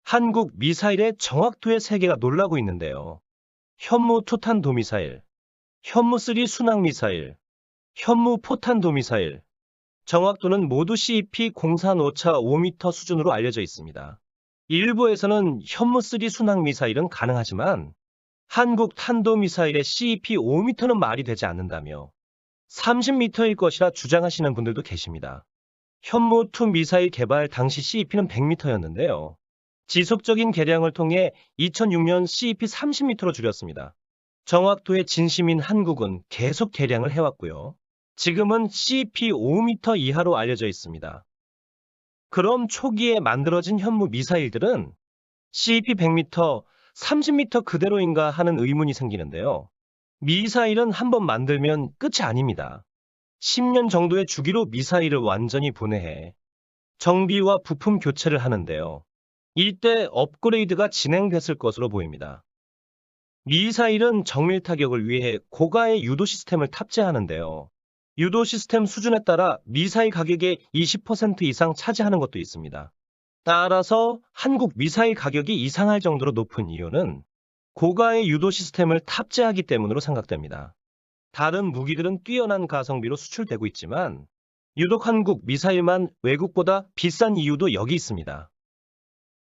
한국 미사일의 정확도의 세계가 놀라고 있는데요. 현무 토탄도미사일, 현무3 순항미사일, 현무 포탄도미사일, 정확도는 모두 CP-04 오차 5m 수준으로 알려져 있습니다. 일부에서는 현무3 순항미사일은 가능하지만 한국 탄도미사일의 CP 5m는 말이 되지 않는다며 30m일 것이라 주장하시는 분들도 계십니다. 현무2 미사일 개발 당시 CP는 100m였는데요. 지속적인 개량을 통해 2006년 CP 30m로 줄였습니다. 정확도의 진심인 한국은 계속 개량을 해왔고요. 지금은 CP 5m 이하로 알려져 있습니다. 그럼 초기에 만들어진 현무 미사일들은 CP 100m, 30m 그대로인가 하는 의문이 생기는데요. 미사일은 한번 만들면 끝이 아닙니다. 10년 정도의 주기로 미사일을 완전히 분해해 정비와 부품 교체를 하는데요. 이때 업그레이드가 진행됐을 것으로 보입니다. 미사일은 정밀 타격을 위해 고가의 유도 시스템을 탑재하는데요. 유도 시스템 수준에 따라 미사일 가격의 20% 이상 차지하는 것도 있습니다. 따라서 한국 미사일 가격이 이상할 정도로 높은 이유는 고가의 유도 시스템을 탑재하기 때문으로 생각됩니다. 다른 무기들은 뛰어난 가성비로 수출되고 있지만 유독 한국 미사일만 외국보다 비싼 이유도 여기 있습니다.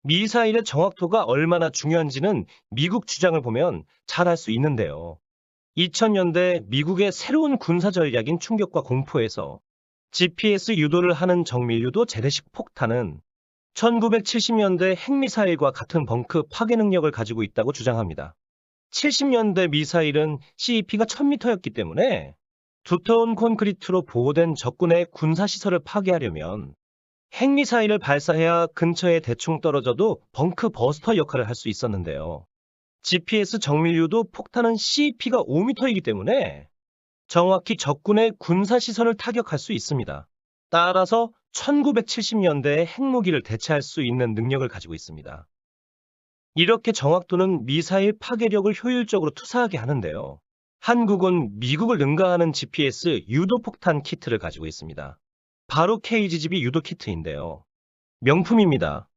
미사일의 정확도가 얼마나 중요한지는 미국 주장을 보면 잘 알 수 있는데요. 2000년대 미국의 새로운 군사 전략인 충격과 공포에서 GPS 유도를 하는 정밀유도 재래식 폭탄은 1970년대 핵미사일과 같은 벙크 파괴 능력을 가지고 있다고 주장합니다. 70년대 미사일은 CEP가 1000m였기 때문에 두터운 콘크리트로 보호된 적군의 군사시설을 파괴하려면 핵미사일을 발사해야 근처에 대충 떨어져도 벙크 버스터 역할을 할 수 있었는데요. GPS 정밀유도 폭탄은 CEP가 5m이기 때문에 정확히 적군의 군사시설을 타격할 수 있습니다. 따라서 1970년대의 핵무기를 대체할 수 있는 능력을 가지고 있습니다. 이렇게 정확도는 미사일 파괴력을 효율적으로 투사하게 하는데요. 한국은 미국을 능가하는 GPS 유도폭탄 키트를 가지고 있습니다. 바로 KGB 유도 키트인데요. 명품입니다.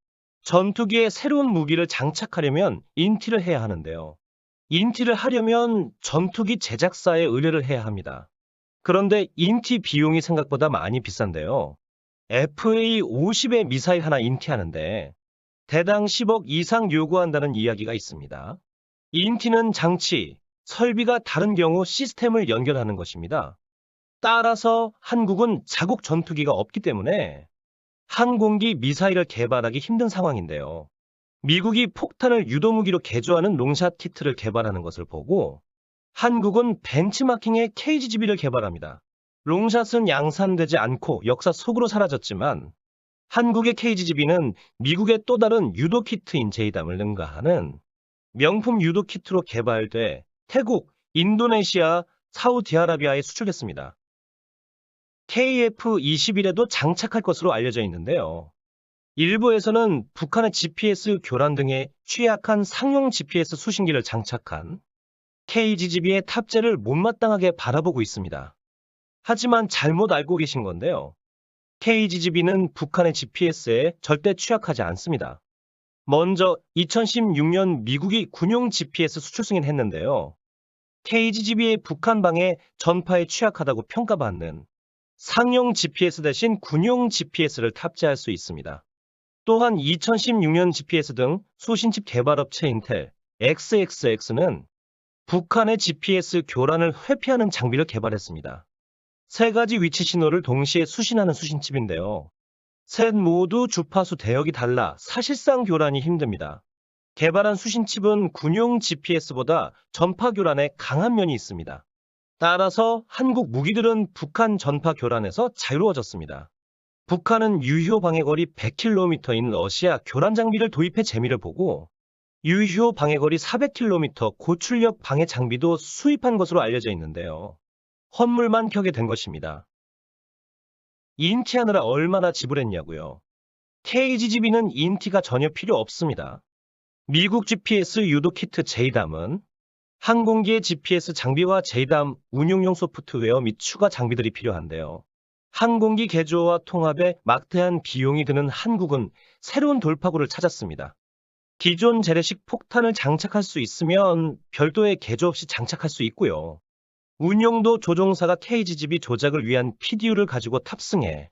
전투기에 새로운 무기를 장착하려면 인티를 해야 하는데요. 인티를 하려면 전투기 제작사에 의뢰를 해야 합니다. 그런데 인티 비용이 생각보다 많이 비싼데요. FA-50의 미사일 하나 인티하는데 대당 10억 이상 요구한다는 이야기가 있습니다. 인티는 장치, 설비가 다른 경우 시스템을 연결하는 것입니다. 따라서 한국은 자국 전투기가 없기 때문에 항공기 미사일을 개발하기 힘든 상황인데요. 미국이 폭탄을 유도무기로 개조하는 롱샷 키트를 개발하는 것을 보고 한국은 벤치마킹의 KGB를 개발합니다. 롱샷은 양산되지 않고 역사 속으로 사라졌지만 한국의 KGB는 미국의 또 다른 유도 키트인 제이담을 능가하는 명품 유도 키트로 개발돼 태국, 인도네시아, 사우디아라비아에 수출됐습니다. KF-21에도 장착할 것으로 알려져 있는데요. 일부에서는 북한의 GPS 교란 등의 취약한 상용 GPS 수신기를 장착한 KGB의 탑재를 못마땅하게 바라보고 있습니다. 하지만 잘못 알고 계신 건데요. KGB는 북한의 GPS에 절대 취약하지 않습니다. 먼저 2016년 미국이 군용 GPS 수출 승인했는데요. KGB의 북한방해 전파에 취약하다고 평가받는 상용 GPS 대신 군용 GPS를 탑재할 수 있습니다. 또한 2016년 GPS 등 수신칩 개발업체 인텔 XXX는 북한의 GPS 교란을 회피하는 장비를 개발했습니다. 세 가지 위치 신호를 동시에 수신하는 수신칩인데요. 셋 모두 주파수 대역이 달라 사실상 교란이 힘듭니다. 개발한 수신칩은 군용 GPS보다 전파 교란에 강한 면이 있습니다. 따라서 한국 무기들은 북한 전파 교란에서 자유로워졌습니다. 북한은 유효 방해거리 100km인 러시아 교란 장비를 도입해 재미를 보고 유효 방해거리 400km 고출력 방해 장비도 수입한 것으로 알려져 있는데요. 헛물만 켜게 된 것입니다. 인티하느라 얼마나 지불했냐고요. KGB는 인티가 전혀 필요 없습니다. 미국 GPS 유도 키트 제이담은 항공기의 GPS 장비와 제이담 운용용 소프트웨어 및 추가 장비들이 필요한데요. 항공기 개조와 통합에 막대한 비용이 드는 한국은 새로운 돌파구를 찾았습니다. 기존 재래식 폭탄을 장착할 수 있으면 별도의 개조 없이 장착할 수 있고요. 운용도 조종사가 KGB 조작을 위한 PDU를 가지고 탑승해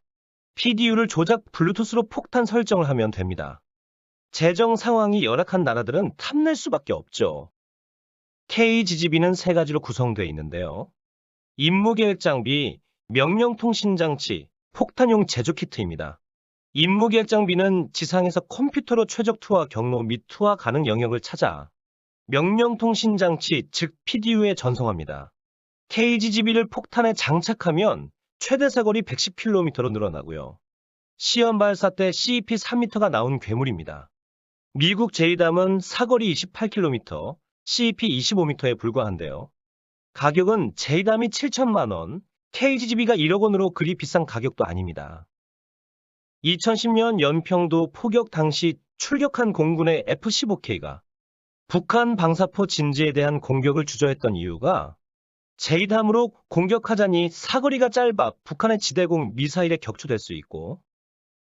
PDU를 조작 블루투스로 폭탄 설정을 하면 됩니다. 재정 상황이 열악한 나라들은 탐낼 수밖에 없죠. KGB는 세 가지로 구성되어 있는데요. 임무계획 장비, 명령통신 장치, 폭탄용 제조 키트입니다. 임무계획 장비는 지상에서 컴퓨터로 최적 투하 경로 및 투하 가능 영역을 찾아 명령통신 장치, 즉 PDU에 전송합니다. KGB를 폭탄에 장착하면 최대 사거리 110km로 늘어나고요. 시험 발사 때 CEP 3m가 나온 괴물입니다. 미국 제이담은 사거리 28km, CEP 25m에 불과한데요. 가격은 제이담이 7천만 원, KGB가 1억 원으로 그리 비싼 가격도 아닙니다. 2010년 연평도 포격 당시 출격한 공군의 F-15K가 북한 방사포 진지에 대한 공격을 주저했던 이유가 제이담으로 공격하자니 사거리가 짧아 북한의 지대공 미사일에 격추될 수 있고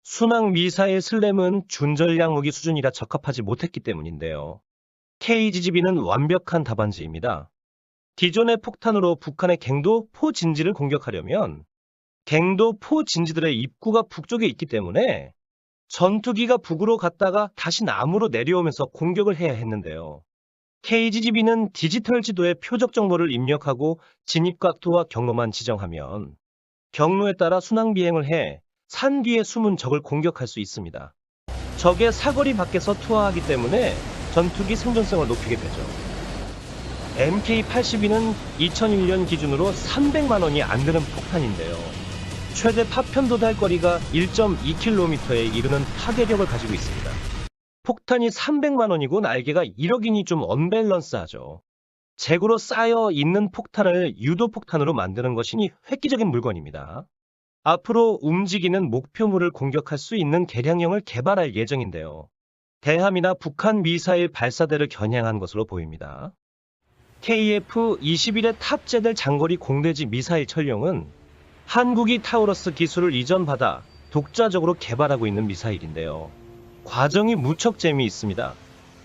순항 미사일 슬램은 준전략 무기 수준이라 적합하지 못했기 때문인데요. KGB는 완벽한 답안지입니다. 기존의 폭탄으로 북한의 갱도 포 진지를 공격하려면 갱도 포 진지들의 입구가 북쪽에 있기 때문에 전투기가 북으로 갔다가 다시 남으로 내려오면서 공격을 해야 했는데요. KGB는 디지털 지도에 표적 정보를 입력하고 진입각도와 경로만 지정하면 경로에 따라 순항 비행을 해 산 뒤에 숨은 적을 공격할 수 있습니다. 적의 사거리 밖에서 투하하기 때문에 전투기 생존성을 높이게 되죠. MK-82는 2001년 기준으로 300만 원이 안 되는 폭탄인데요. 최대 파편 도달 거리가 1.2km에 이르는 파괴력을 가지고 있습니다. 폭탄이 300만 원이고 날개가 1억이니 좀 언밸런스하죠. 재고로 쌓여 있는 폭탄을 유도 폭탄으로 만드는 것이니 획기적인 물건입니다. 앞으로 움직이는 목표물을 공격할 수 있는 개량형을 개발할 예정인데요. 대함이나 북한 미사일 발사대를 겨냥한 것으로 보입니다. KF-21에 탑재될 장거리 공대지 미사일 천룡은 한국이 타우러스 기술을 이전받아 독자적으로 개발하고 있는 미사일인데요. 과정이 무척 재미있습니다.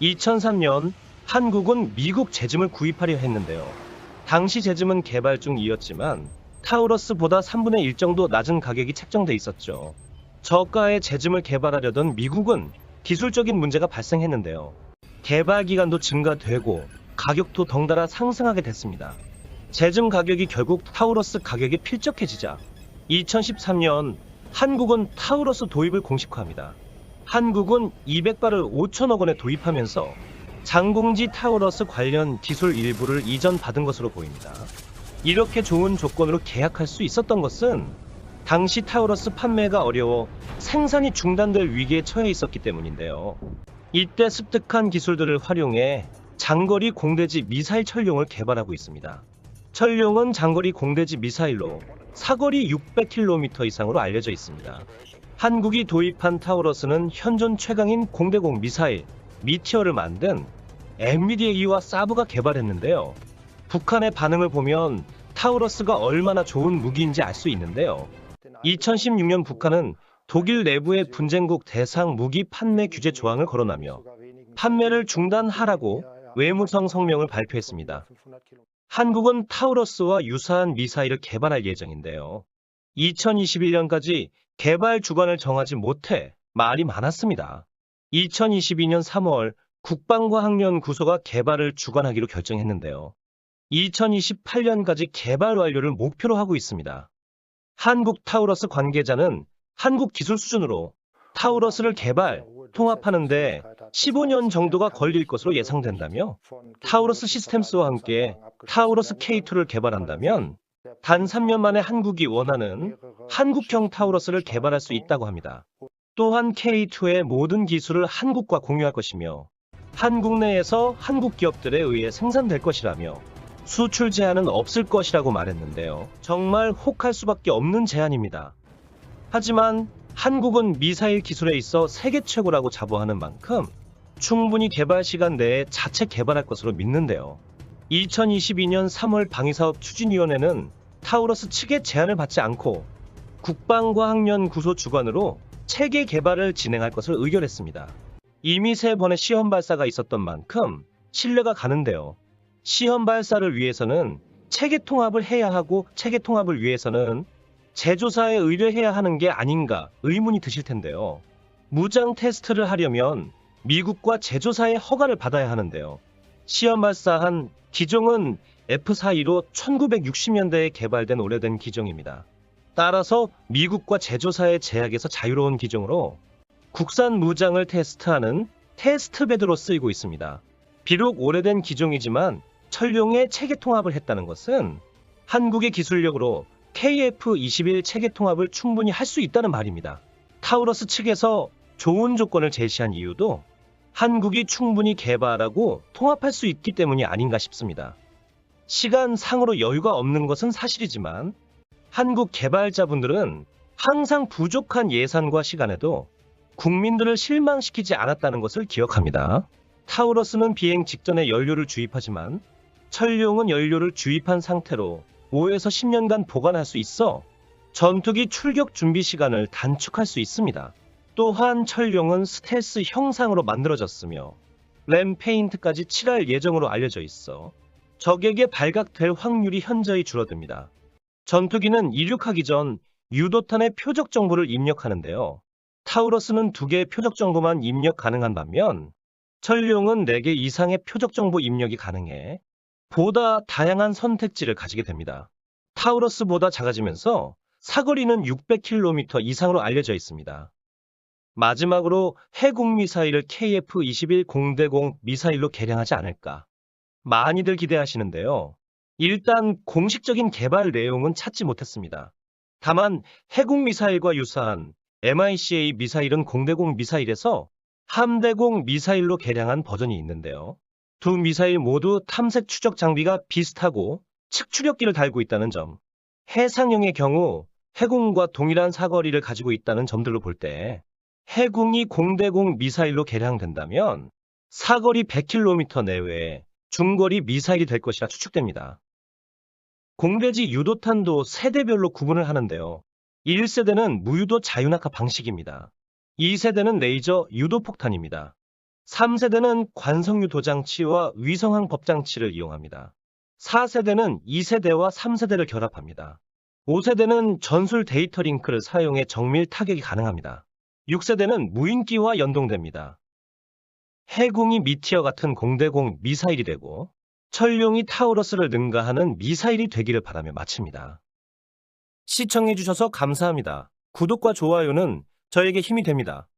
2003년 한국은 미국 제즘을 구입하려 했는데요. 당시 제즘은 개발 중이었지만 타우러스보다 3분의 1 정도 낮은 가격이 책정돼 있었죠. 저가의 제즘을 개발하려던 미국은 기술적인 문제가 발생했는데요. 개발 기간도 증가되고 가격도 덩달아 상승하게 됐습니다. 제즘 가격이 결국 타우러스 가격에 필적해지자 2013년 한국은 타우러스 도입을 공식화합니다. 한국은 200발을 5천억 원에 도입하면서 장공지 타우러스 관련 기술 일부를 이전받은 것으로 보입니다. 이렇게 좋은 조건으로 계약할 수 있었던 것은 당시 타우러스 판매가 어려워 생산이 중단될 위기에 처해 있었기 때문인데요. 이때 습득한 기술들을 활용해 장거리 공대지 미사일 천룡을 개발하고 있습니다. 천룡은 장거리 공대지 미사일로 사거리 600km 이상으로 알려져 있습니다. 한국이 도입한 타우러스는 현존 최강인 공대공 미사일 미티어를 만든 MBDA와 사브가 개발했는데요. 북한의 반응을 보면 타우러스가 얼마나 좋은 무기인지 알 수 있는데요. 2016년 북한은 독일 내부의 분쟁국 대상 무기 판매 규제 조항을 거론하며 판매를 중단하라고 외무성 성명을 발표했습니다. 한국은 타우러스와 유사한 미사일을 개발할 예정인데요. 2021년까지 개발 주관을 정하지 못해 말이 많았습니다. 2022년 3월 국방과학연구소가 개발을 주관하기로 결정했는데요. 2028년까지 개발 완료를 목표로 하고 있습니다. 한국 타우러스 관계자는 한국 기술 수준으로 타우러스를 개발, 통합하는데 15년 정도가 걸릴 것으로 예상된다며 타우러스 시스템스와 함께 타우러스 K2를 개발한다면 단 3년 만에 한국이 원하는 한국형 타우러스를 개발할 수 있다고 합니다. 또한 K2의 모든 기술을 한국과 공유할 것이며 한국 내에서 한국 기업들에 의해 생산될 것이라며 수출 제한은 없을 것이라고 말했는데요. 정말 혹할 수밖에 없는 제안입니다. 하지만 한국은 미사일 기술에 있어 세계 최고라고 자부하는 만큼 충분히 개발 시간 내에 자체 개발할 것으로 믿는데요. 2022년 3월 방위사업 추진위원회는 타우러스 측의 제안을 받지 않고 국방과학연구소 주관으로 체계 개발을 진행할 것을 의결했습니다. 이미 3번의 시험 발사가 있었던 만큼 신뢰가 가는데요. 시험 발사를 위해서는 체계 통합을 해야 하고 체계 통합을 위해서는 제조사에 의뢰해야 하는 게 아닌가 의문이 드실 텐데요. 무장 테스트를 하려면 미국과 제조사의 허가를 받아야 하는데요. 시험 발사한 기종은 F-42로 1960년대에 개발된 오래된 기종입니다. 따라서 미국과 제조사의 제약에서 자유로운 기종으로 국산 무장을 테스트하는 테스트베드로 쓰이고 있습니다. 비록 오래된 기종이지만 철룡의 체계 통합을 했다는 것은 한국의 기술력으로 KF-21 체계 통합을 충분히 할 수 있다는 말입니다. 타우러스 측에서 좋은 조건을 제시한 이유도 한국이 충분히 개발하고 통합할 수 있기 때문이 아닌가 싶습니다. 시간상으로 여유가 없는 것은 사실이지만 한국 개발자분들은 항상 부족한 예산과 시간에도 국민들을 실망시키지 않았다는 것을 기억합니다. 타우러스는 비행 직전에 연료를 주입하지만 철룡은 연료를 주입한 상태로 5에서 10년간 보관할 수 있어 전투기 출격 준비 시간을 단축할 수 있습니다. 또한 철룡은 스텔스 형상으로 만들어졌으며 램 페인트까지 칠할 예정으로 알려져 있어 적에게 발각될 확률이 현저히 줄어듭니다. 전투기는 이륙하기 전 유도탄의 표적 정보를 입력하는데요. 타우러스는 2개의 표적 정보만 입력 가능한 반면 철룡은 4개 이상의 표적 정보 입력이 가능해 보다 다양한 선택지를 가지게 됩니다. 타우러스보다 작아지면서 사거리는 600km 이상으로 알려져 있습니다. 마지막으로 해군 미사일을 KF-21 공대공 미사일로 개량하지 않을까 많이들 기대하시는데요. 일단 공식적인 개발 내용은 찾지 못했습니다. 다만 해군 미사일과 유사한 MICA 미사일은 공대공 미사일에서 함대공 미사일로 개량한 버전이 있는데요. 두 미사일 모두 탐색 추적 장비가 비슷하고 측추력기를 달고 있다는 점, 해상용의 경우 해군과 동일한 사거리를 가지고 있다는 점들로 볼 때 해군이 공대공 미사일로 개량된다면 사거리 100km 내외의 중거리 미사일이 될 것이라 추측됩니다. 공대지 유도탄도 세대별로 구분을 하는데요. 1세대는 무유도 자유낙하 방식입니다. 2세대는 레이저 유도폭탄입니다. 3세대는 관성유도 장치와 위성항 법장치를 이용합니다. 4세대는 2세대와 3세대를 결합합니다. 5세대는 전술 데이터 링크를 사용해 정밀 타격이 가능합니다. 6세대는 무인기와 연동됩니다. 해공이 미티어 같은 공대공 미사일이 되고 철룡이 타우러스를 능가하는 미사일이 되기를 바라며 마칩니다. 시청해주셔서 감사합니다. 구독과 좋아요는 저에게 힘이 됩니다.